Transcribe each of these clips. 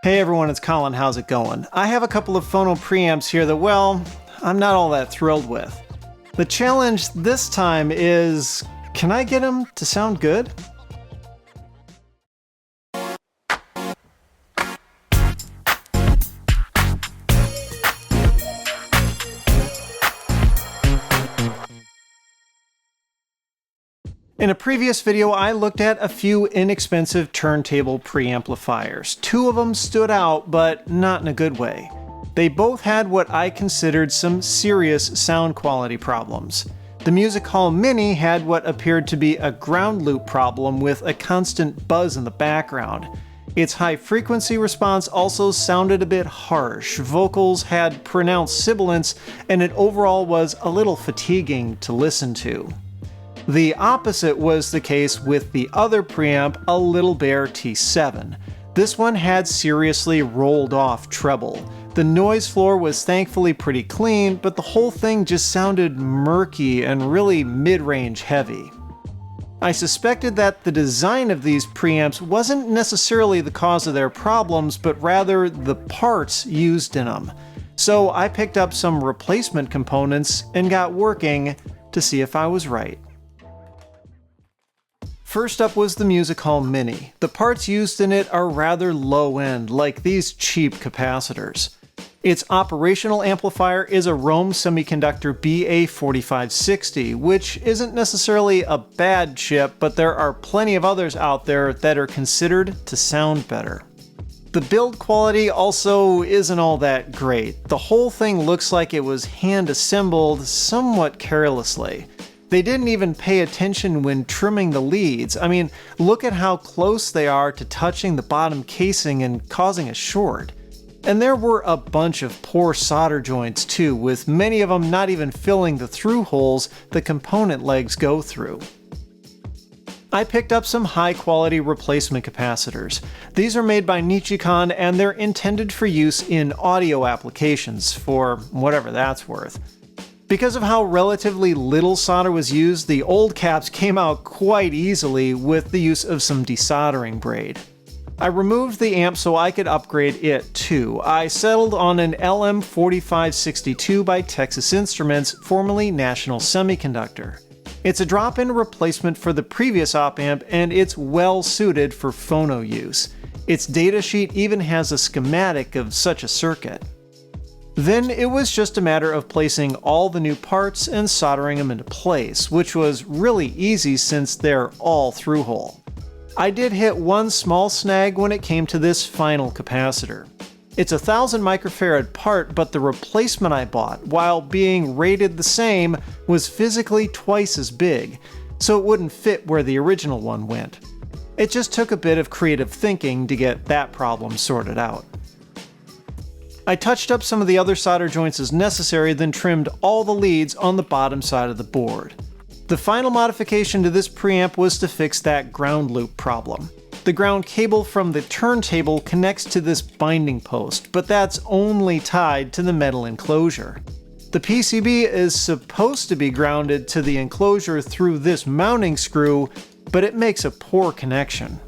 Hey everyone, it's Colin. How's it going? I have a couple of Phono Preamps here that, well, I'm not all that thrilled with. The challenge this time is, can I get them to sound good? In a previous video, I looked at a few inexpensive turntable preamplifiers. Two of them stood out, but not in a good way. They both had what I considered some serious sound quality problems. The Music Hall Mini had what appeared to be a ground loop problem with a constant buzz in the background. Its high frequency response also sounded a bit harsh, vocals had pronounced sibilants, and it overall was a little fatiguing to listen to. The opposite was the case with the other preamp, a Little Bear T7. This one had seriously rolled off treble. The noise floor was thankfully pretty clean, but the whole thing just sounded murky and really mid-range heavy. I suspected that the design of these preamps wasn't necessarily the cause of their problems, but rather the parts used in them. So I picked up some replacement components and got working to see if I was right. First up was the Music Hall Mini. The parts used in it are rather low-end, like these cheap capacitors. Its operational amplifier is a Rohm Semiconductor BA4560, which isn't necessarily a bad chip, but there are plenty of others out there that are considered to sound better. The build quality also isn't all that great. The whole thing looks like it was hand-assembled somewhat carelessly. They didn't even pay attention when trimming the leads. I mean, look at how close they are to touching the bottom casing and causing a short. And there were a bunch of poor solder joints too, with many of them not even filling the through holes the component legs go through. I picked up some high-quality replacement capacitors. These are made by Nichicon and they're intended for use in audio applications, for whatever that's worth. Because of how relatively little solder was used, the old caps came out quite easily with the use of some desoldering braid. I removed the amp so I could upgrade it too. I settled on an LM4562 by Texas Instruments, formerly National Semiconductor. It's a drop-in replacement for the previous op-amp and it's well suited for phono use. Its datasheet even has a schematic of such a circuit. Then it was just a matter of placing all the new parts and soldering them into place, which was really easy since they're all through-hole. I did hit one small snag when it came to this final capacitor. It's a 1000 microfarad part, but the replacement I bought, while being rated the same, was physically twice as big, so it wouldn't fit where the original one went. It just took a bit of creative thinking to get that problem sorted out. I touched up some of the other solder joints as necessary, then trimmed all the leads on the bottom side of the board. The final modification to this preamp was to fix that ground loop problem. The ground cable from the turntable connects to this binding post, but that's only tied to the metal enclosure. The PCB is supposed to be grounded to the enclosure through this mounting screw, but it makes a poor connection.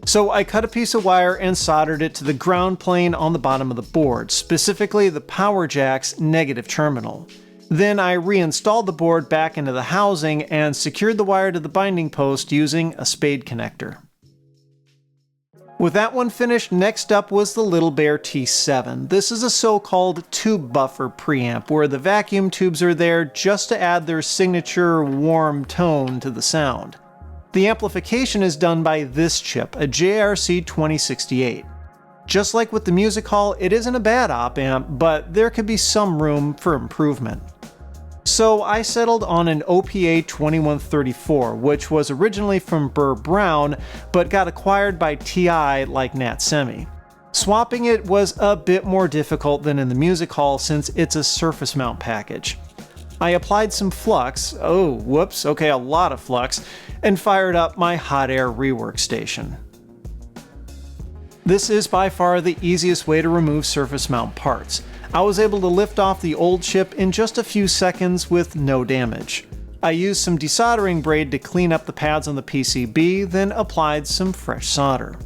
So I cut a piece of wire and soldered it to the ground plane on the bottom of the board, specifically the power jack's negative terminal. Then I reinstalled the board back into the housing and secured the wire to the binding post using a spade connector. With that one finished, next up was the Little Bear T7. This is a so-called tube buffer preamp, where the vacuum tubes are there just to add their signature warm tone to the sound. The amplification is done by this chip, a JRC 2068. Just like with the Music Hall, it isn't a bad op-amp, but there could be some room for improvement. So I settled on an OPA 2134, which was originally from Burr Brown, but got acquired by TI like Nat Semi. Swapping it was a bit more difficult than in the Music Hall since it's a surface mount package. I applied some flux, a lot of flux, and fired up my hot air rework station. This is by far the easiest way to remove surface mount parts. I was able to lift off the old chip in just a few seconds with no damage. I used some desoldering braid to clean up the pads on the PCB, then applied some fresh solder.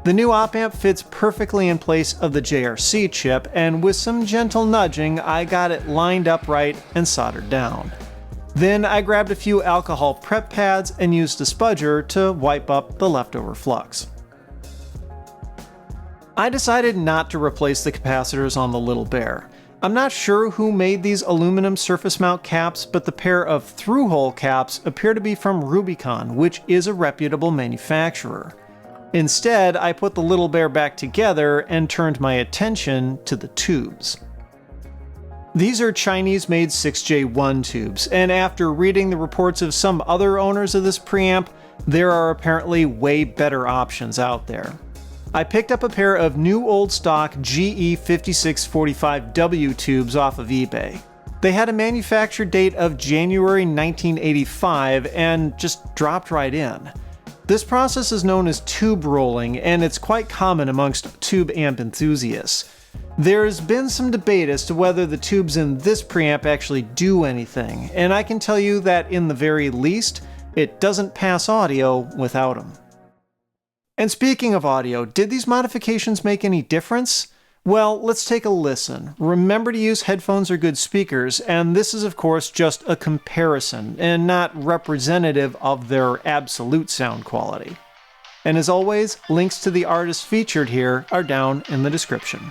The new op-amp fits perfectly in place of the JRC chip, and with some gentle nudging, I got it lined up right and soldered down. Then I grabbed a few alcohol prep pads and used a spudger to wipe up the leftover flux. I decided not to replace the capacitors on the Little Bear. I'm not sure who made these aluminum surface mount caps, but the pair of through-hole caps appear to be from Rubicon, which is a reputable manufacturer. Instead, I put the Little Bear back together and turned my attention to the tubes. These are Chinese-made 6J1 tubes, and after reading the reports of some other owners of this preamp, there are apparently way better options out there. I picked up a pair of new old stock GE5645W tubes off of eBay. They had a manufacture date of January 1985 and just dropped right in. This process is known as tube rolling, and it's quite common amongst tube amp enthusiasts. There's been some debate as to whether the tubes in this preamp actually do anything, and I can tell you that in the very least, it doesn't pass audio without them. And speaking of audio, did these modifications make any difference? Well, let's take a listen. Remember to use headphones or good speakers, and this is of course just a comparison and not representative of their absolute sound quality. And as always, links to the artists featured here are down in the description.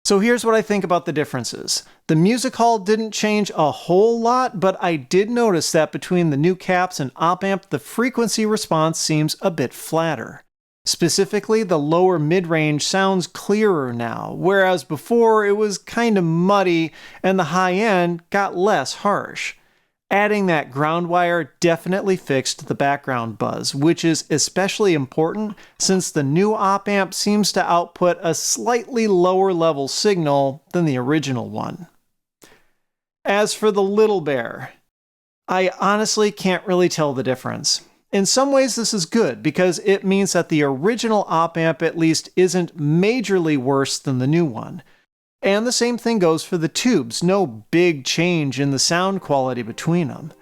So here's what I think about the differences. The music hall didn't change a whole lot, but I did notice that between the new caps and op-amp, the frequency response seems a bit flatter. Specifically, the lower mid-range sounds clearer now, whereas before it was kinda muddy and the high end got less harsh. Adding that ground wire definitely fixed the background buzz, which is especially important since the new op-amp seems to output a slightly lower level signal than the original one. As for the Little Bear, I honestly can't really tell the difference. In some ways this is good because it means that the original op-amp at least isn't majorly worse than the new one. And the same thing goes for the tubes, no big change in the sound quality between them.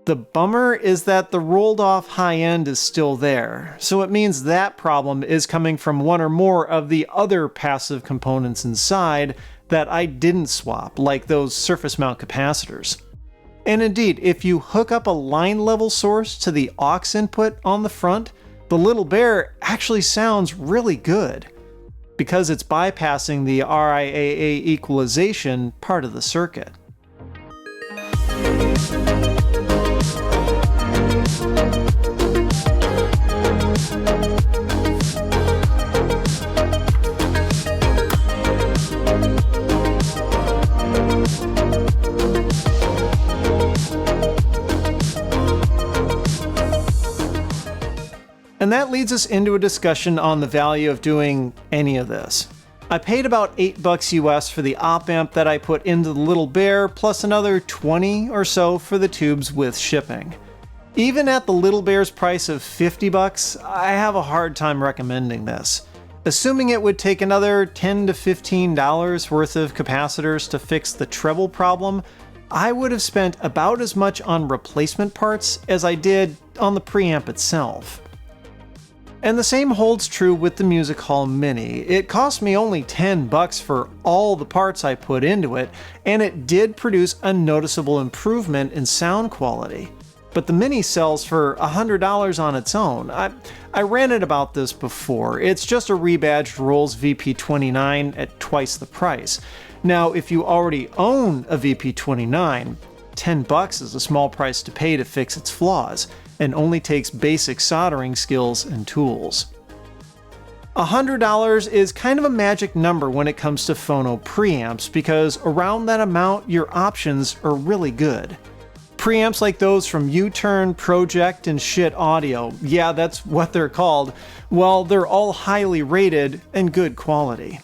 The bummer is that the rolled off high end is still there, so it means that problem is coming from one or more of the other passive components inside that I didn't swap, like those surface mount capacitors. And indeed, if you hook up a line level source to the aux input on the front, the Little Bear actually sounds really good, because it's bypassing the RIAA equalization part of the circuit. And that leads us into a discussion on the value of doing any of this. I paid about $8 US for the op amp that I put into the Little Bear, plus another 20 or so for the tubes with shipping. Even at the Little Bear's price of $50, I have a hard time recommending this. Assuming it would take another $10 to $15 worth of capacitors to fix the treble problem, I would have spent about as much on replacement parts as I did on the preamp itself. And the same holds true with the Music Hall Mini. It cost me only $10 for all the parts I put into it, and it did produce a noticeable improvement in sound quality. But the Mini sells for $100 on its own. I ranted about this before. It's just a rebadged Rolls VP29 at twice the price. Now, if you already own a VP29, $10 is a small price to pay to fix its flaws, and only takes basic soldering skills and tools. $100 is kind of a magic number when it comes to phono preamps, because around that amount your options are really good. Preamps like those from U-Turn, Project, and Shit Audio, yeah, that's what they're called, well, they're all highly rated and good quality.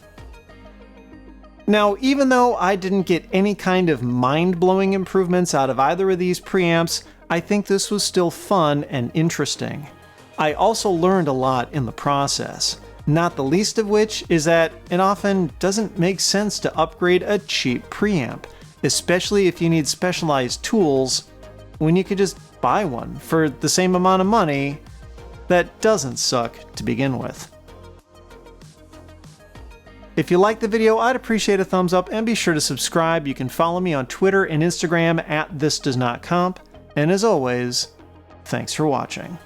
Now, even though I didn't get any kind of mind-blowing improvements out of either of these preamps, I think this was still fun and interesting. I also learned a lot in the process, not the least of which is that it often doesn't make sense to upgrade a cheap preamp, especially if you need specialized tools, when you could just buy one for the same amount of money that doesn't suck to begin with. If you liked the video, I'd appreciate a thumbs up and be sure to subscribe. You can follow me on Twitter and Instagram at thisdoesnotcomp. And as always, thanks for watching.